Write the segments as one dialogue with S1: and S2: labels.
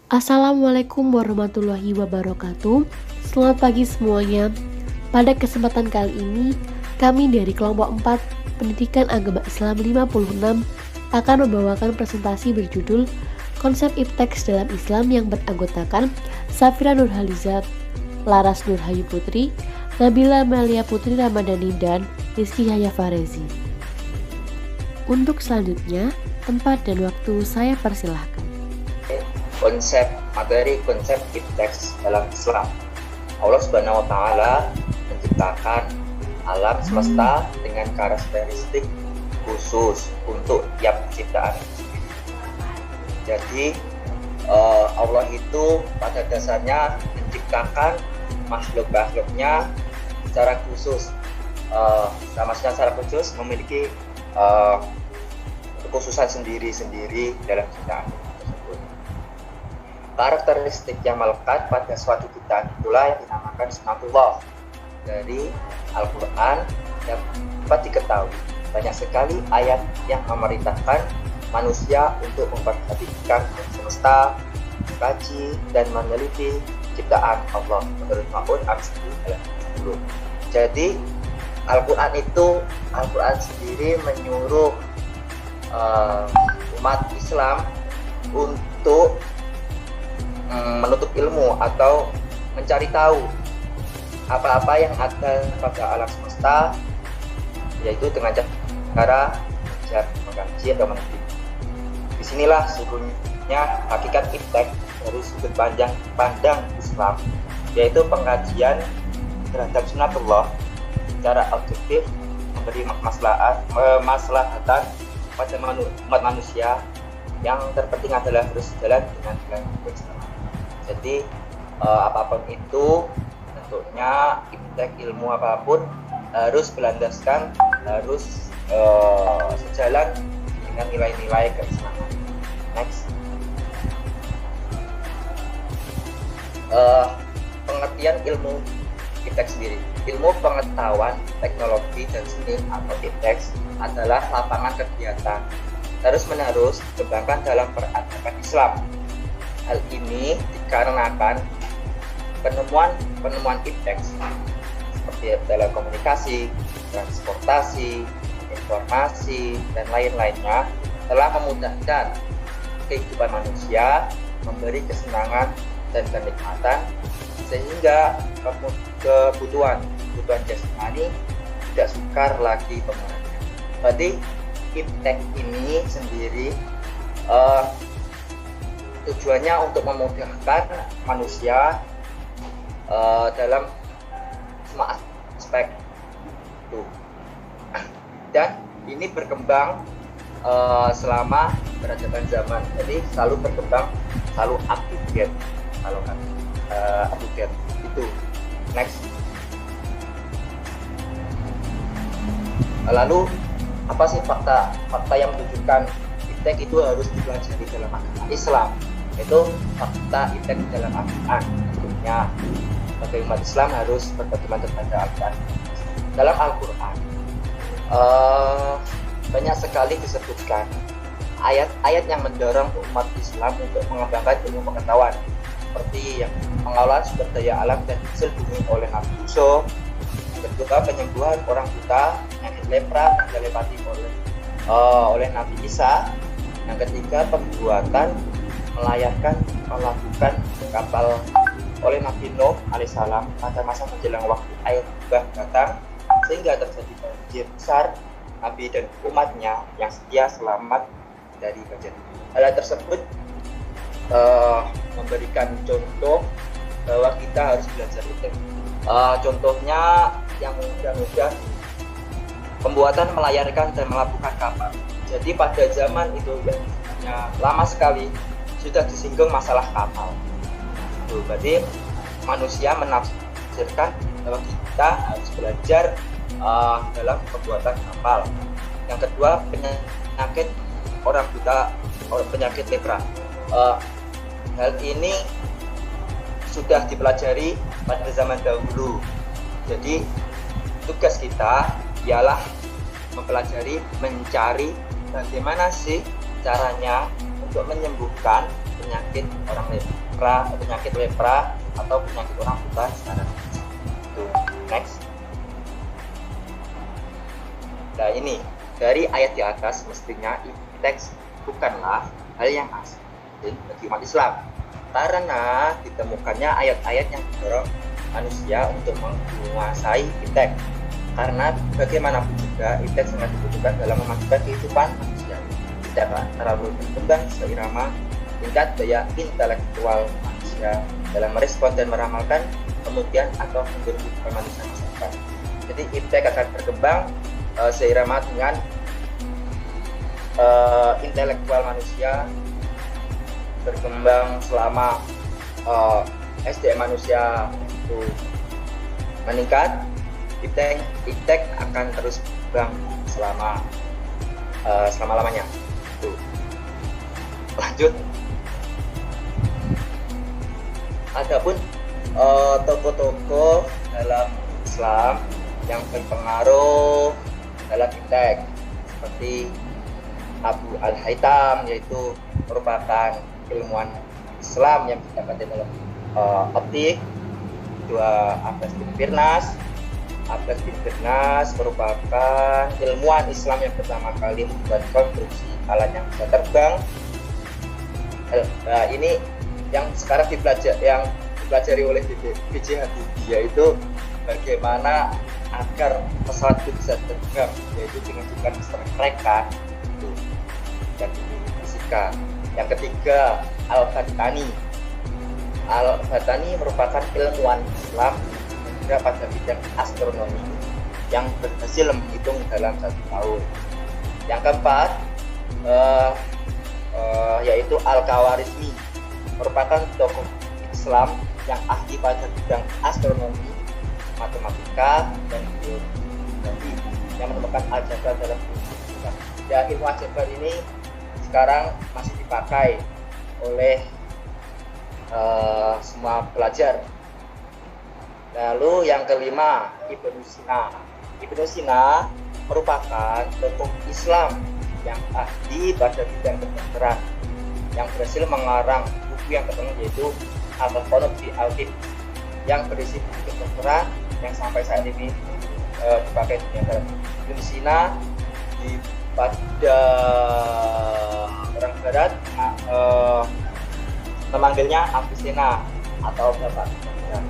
S1: Assalamualaikum warahmatullahi wabarakatuh. Selamat pagi semuanya. Pada kesempatan kali ini, kami dari kelompok 4 Pendidikan Agama Islam 56 akan membawakan presentasi berjudul Konsep Ipteks dalam Islam yang beranggotakan Safira Nurhaliza, Laras Nurhayu Putri, Nabila Melia Putri Ramadhani, dan Rizky Yahya Farezi. Untuk selanjutnya, tempat dan waktu saya persilahkan.
S2: Materi konsep ipteks dalam Islam. Allah Subhanahu wa Ta'ala menciptakan alam semesta dengan karakteristik khusus untuk tiap ciptaan. Jadi Allah itu pada dasarnya menciptakan makhluk-makhluknya secara khusus, secara khusus memiliki kekhususan sendiri-sendiri dalam ciptaan. Karakteristik yang melekat pada suatu ciptaan itulah yang dinamakan sunatullah. Dari Al-Quran yang dapat diketahui banyak sekali ayat yang memerintahkan manusia untuk memperhatikan semesta, mengkaji dan meneliti ciptaan Allah menurut Ma'un ayat 10. Jadi Al-Quran sendiri menyuruh umat Islam untuk menuntut ilmu atau mencari tahu apa-apa yang ada pada alam semesta, yaitu dengan cara belajar, mengkaji atau meneliti. Disinilah sesungguhnya hakikat iptek dari sudut pandang Islam, yaitu pengkajian terhadap sunatullah secara objektif, memberi maslahatan pada umat manusia. Yang terpenting adalah terus jalan dengan jalan Islam. Jadi apapun itu bentuknya, iptek ilmu apapun harus berlandaskan, harus sejalan dengan nilai-nilai keislaman. Next. Pengertian ilmu iptek sendiri. Ilmu pengetahuan, teknologi dan seni atau iptek adalah lapangan kegiatan terus-menerus dikembangkan dalam peradaban Islam. Hal ini dikarenakan penemuan ipteks seperti telekomunikasi, transportasi, informasi, dan lain-lainnya telah memudahkan kehidupan manusia, memberi kesenangan dan kenikmatan, sehingga kebutuhan jasmani tidak sukar lagi pemenuhannya. Berarti iptek ini sendiri tujuannya untuk memudahkan manusia dalam semua aspek itu, dan ini berkembang selama peradaban zaman. Jadi selalu berkembang, selalu up to date itu. Next. Lalu apa sih fakta yang menunjukkan iptek itu harus dipelajari dalam agama Islam? Itu fakta iptek dalam Al-Quran. Tentunya bagi umat Islam harus berpedoman kepada Al-Quran. Dalam Al-Quran banyak sekali disebutkan ayat-ayat yang mendorong umat Islam untuk mengembangkan ilmu pengetahuan, seperti yang pengelolaan sumber daya alam dan hasil bumi oleh Nabi Yusuf. Yang kedua, penyembuhan orang buta, penyakit lepra yang telepati oleh Nabi Isa. Yang ketiga, pembuatan melakukan kapal oleh Nabi Nuh alaihissalam pada masa menjelang waktu air bah datang, sehingga terjadi banjir besar. Nabi dan umatnya yang setia selamat dari banjir. Hal tersebut memberikan contoh bahwa kita harus belajar iptek. Contohnya yang mudah-mudah, pembuatan melayarkan dan melabuhkan kapal. Jadi pada zaman itu yang lama sekali sudah disinggung masalah kapal. Berarti manusia menafsirkan bahwa kita harus belajar dalam pembuatan kapal. Yang kedua, penyakit orang buta, penyakit lepra. Hal ini sudah dipelajari pada zaman dahulu. Jadi tugas kita ialah mempelajari, mencari bagaimana sih caranya untuk menyembuhkan penyakit lepra atau penyakit orang buta secara itu. Next. Nah ini dari ayat di atas mestinya teks bukanlah hal yang asing bagi umat Islam karena ditemukannya ayat-ayat yang mendorong manusia untuk menguasai iptek. Karena bagaimanapun juga iptek sangat dibutuhkan dalam memajukan kehidupan manusia. Tidak terlalu berkembang seirama tingkat daya intelektual manusia dalam merespon dan meramalkan kemudian atau kehidupan manusia masa depan. Jadi iptek akan berkembang seirama dengan intelektual manusia berkembang selama SDM manusia itu meningkat. Iptek akan terus berkembang selama-lamanya. Tuh. Lanjut. Adapun tokoh-tokoh dalam Islam yang berpengaruh dalam iptek seperti Abu Al-Haytham, yaitu merupakan ilmuwan Islam yang didapatkan dalam optik. Kedua, Abbas bin Firnas merupakan ilmuwan Islam yang pertama kali membuat konstruksi alat yang bisa terbang. Nah, ini yang sekarang dipelajari oleh B.J. Habibie, yaitu bagaimana agar pesawat itu bisa terbang, yaitu dengan mereka itu dan fisika. Yang ketiga, Al-Battani merupakan ilmuwan Islam pada bidang astronomi yang berhasil menghitung dalam 1 tahun. Yang keempat yaitu Al-Khawarizmi merupakan tokoh Islam yang ahli pada bidang astronomi, matematika, dan geografi yang menemukan aljabar dalam fisika. Ya, ilmu aljabar ini sekarang masih dipakai oleh semua pelajar. Lalu yang kelima, Ibnu Sina merupakan tokoh Islam yang ahli pada bidang kedokteran yang berhasil mengarang buku yang terkenal yaitu Al-Qanut fi Al-Tib yang berisi buku kedokteran yang sampai saat ini dipakai di dunia barat. Ibnu Sina pada orang barat memanggilnya Avicenna atau Bapak Kedokteran.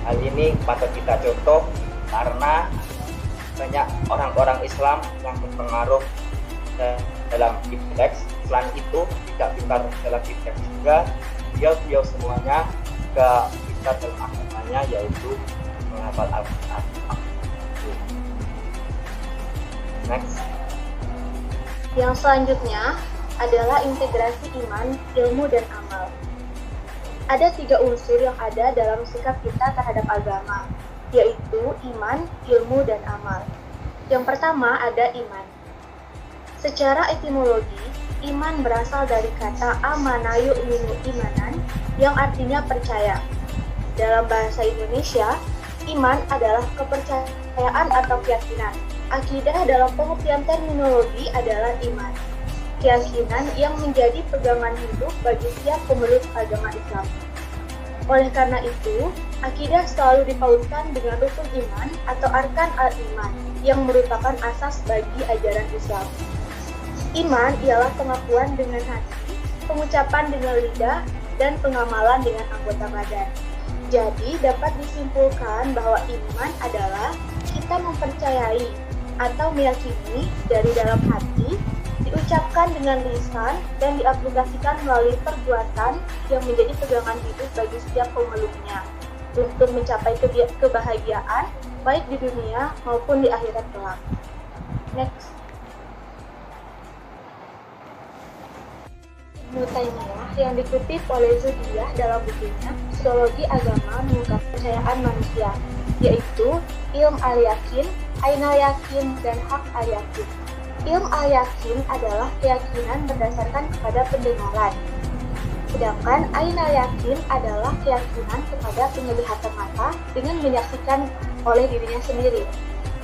S2: Hal ini patut kita contoh karena banyak orang-orang Islam yang berpengaruh dalam iptek. Selain itu tidak pintar dalam iptek juga, beliau semuanya juga pintar dalam agamanya, yaitu menghafal Al-Quran. Next.
S3: Yang selanjutnya adalah integrasi iman, ilmu, dan amal. Ada 3 unsur yang ada dalam sikap kita terhadap agama, yaitu iman, ilmu, dan amal. Yang pertama ada iman. Secara etimologi, iman berasal dari kata amana yu'minu imanan yang artinya percaya. Dalam bahasa Indonesia, iman adalah kepercayaan atau keyakinan. Akidah dalam pengertian terminologi adalah iman, keyakinan yang menjadi pegangan hidup bagi setiap pemeluk agama Islam. Oleh karena itu, akidah selalu dipautkan dengan rukun iman atau arkan al-iman yang merupakan asas bagi ajaran Islam. Iman ialah pengakuan dengan hati, pengucapan dengan lidah, dan pengamalan dengan anggota badan. Jadi, dapat disimpulkan bahwa iman adalah kita mempercayai atau meyakini dari dalam hati, diucapkan dengan lisan, dan diaplikasikan melalui perbuatan yang menjadi pegangan hidup bagi setiap pemeluknya untuk mencapai kebahagiaan baik di dunia maupun di akhirat kelak. Next. Ibnu Taimiyah yang dikutip oleh Zudiyah dalam bukunya Psikologi Agama Mengungkap Kepercayaan Manusia, yaitu ilm al-yakin, ainal yakin, dan hak al-yakin. Ilm al-yakin adalah keyakinan berdasarkan kepada pendengaran, sedangkan ainal yakin adalah keyakinan kepada penglihatan mata dengan menyaksikan oleh dirinya sendiri.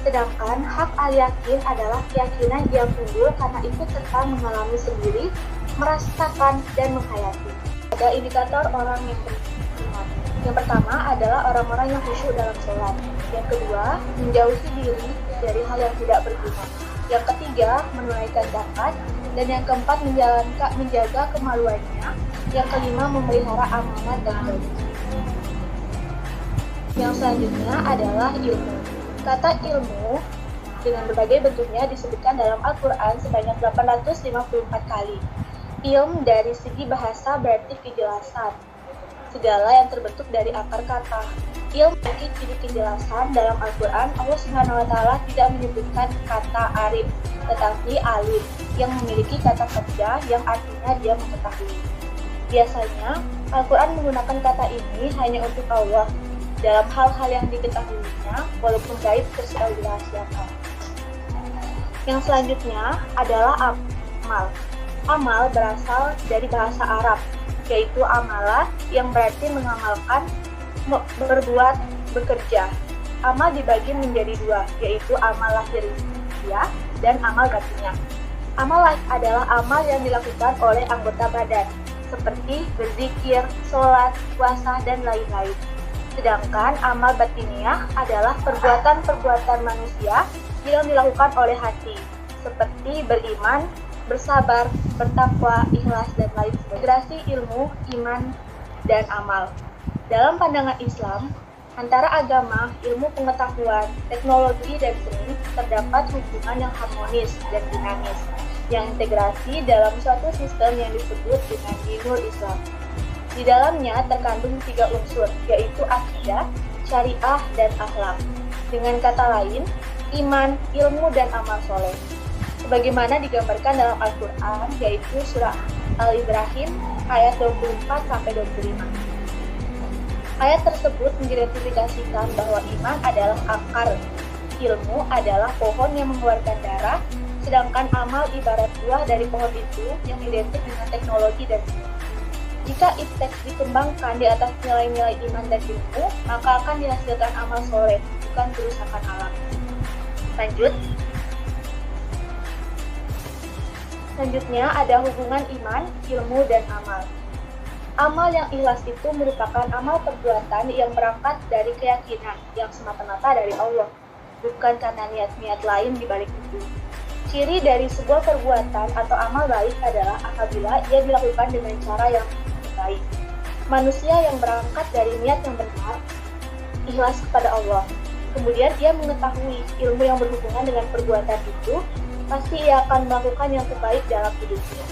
S3: Sedangkan hak al-yakin adalah keyakinan yang timbul karena ikut serta mengalami sendiri, merasakan, dan menghayati. Ada indikator orang yang beriman. Yang pertama adalah orang-orang yang khusyuk dalam sholat. Yang kedua, menjauhi diri dari hal yang tidak berguna. Yang ketiga, menunaikan zakat. Dan yang keempat, menjaga kemaluannya. Yang kelima, memelihara amanat dan janji. Yang selanjutnya adalah ilmu. Kata ilmu dengan berbagai bentuknya disebutkan dalam Al-Quran sebanyak 854 kali. Ilm dari segi bahasa berarti kejelasan, segala yang terbentuk dari akar kata. Ilm memiliki ciri kejelasan. Dalam Al-Quran, Allah SWT tidak menyebutkan kata arif, tetapi alim, yang memiliki kata kerja yang artinya dia mengetahui. Biasanya, Al-Quran menggunakan kata ini hanya untuk Allah, dalam hal-hal yang diketahuinya, walaupun gaib tersudah dirahasiakan. Yang selanjutnya adalah amal. Amal berasal dari bahasa Arab, yaitu amalah yang berarti mengamalkan, berbuat, bekerja. Amal dibagi menjadi dua, yaitu amal lahiriah dan amal batinnya. Amal adalah amal yang dilakukan oleh anggota badan, seperti berzikir, sholat, puasa, dan lain-lain. Sedangkan amal batiniah adalah perbuatan-perbuatan manusia yang dilakukan oleh hati, seperti beriman, bersabar, bertakwa, ikhlas, dan lain sebagainya. Integrasi ilmu, iman, dan amal. Dalam pandangan Islam, antara agama, ilmu pengetahuan, teknologi, dan seni terdapat hubungan yang harmonis dan dinamis, yang integrasi dalam suatu sistem yang disebut dengan dinul Islam. Di dalamnya terkandung 3 unsur, yaitu akidah, syariah, dan akhlak. Dengan kata lain, iman, ilmu, dan amal soleh. Sebagaimana digambarkan dalam Al-Quran, yaitu surah Al-Ibrahim ayat 24-25. Ayat tersebut mengidentifikasikan bahwa iman adalah akar, ilmu adalah pohon yang mengeluarkan darah, sedangkan amal ibarat buah dari pohon itu yang identik dengan teknologi dan seni. Jika iptek dikembangkan di atas nilai-nilai iman dan ilmu, maka akan dihasilkan amal soleh, bukan kerusakan alam. Lanjut. Selanjutnya ada hubungan iman, ilmu, dan amal. Amal yang ikhlas itu merupakan amal perbuatan yang berangkat dari keyakinan yang semata-mata dari Allah, bukan karena niat-niat lain di balik itu. Ciri dari sebuah perbuatan atau amal baik adalah apabila ia dilakukan dengan cara yang baik. Manusia yang berangkat dari niat yang benar, ikhlas kepada Allah, kemudian ia mengetahui ilmu yang berhubungan dengan perbuatan itu, pasti ia akan melakukan yang terbaik dalam hidupnya.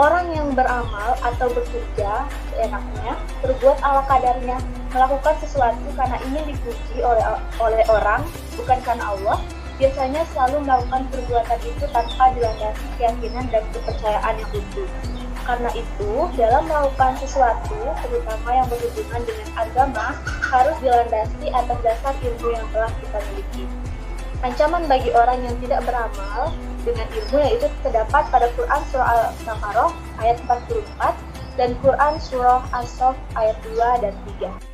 S3: Orang yang beramal atau bekerja seenaknya, berbuat ala kadarnya, melakukan sesuatu karena ingin dipuji oleh orang, bukan karena Allah, biasanya selalu melakukan perbuatan itu tanpa dilandasi keyakinan dan kepercayaan yang utuh. Karena itu, dalam melakukan sesuatu, terutama yang berhubungan dengan agama, harus dilandasi atas dasar ilmu yang telah kita miliki. Ancaman bagi orang yang tidak beramal dengan ilmu yaitu terdapat pada Quran Surah Al-Baqarah ayat 44 dan Quran Surah As-Saff ayat 2 dan 3.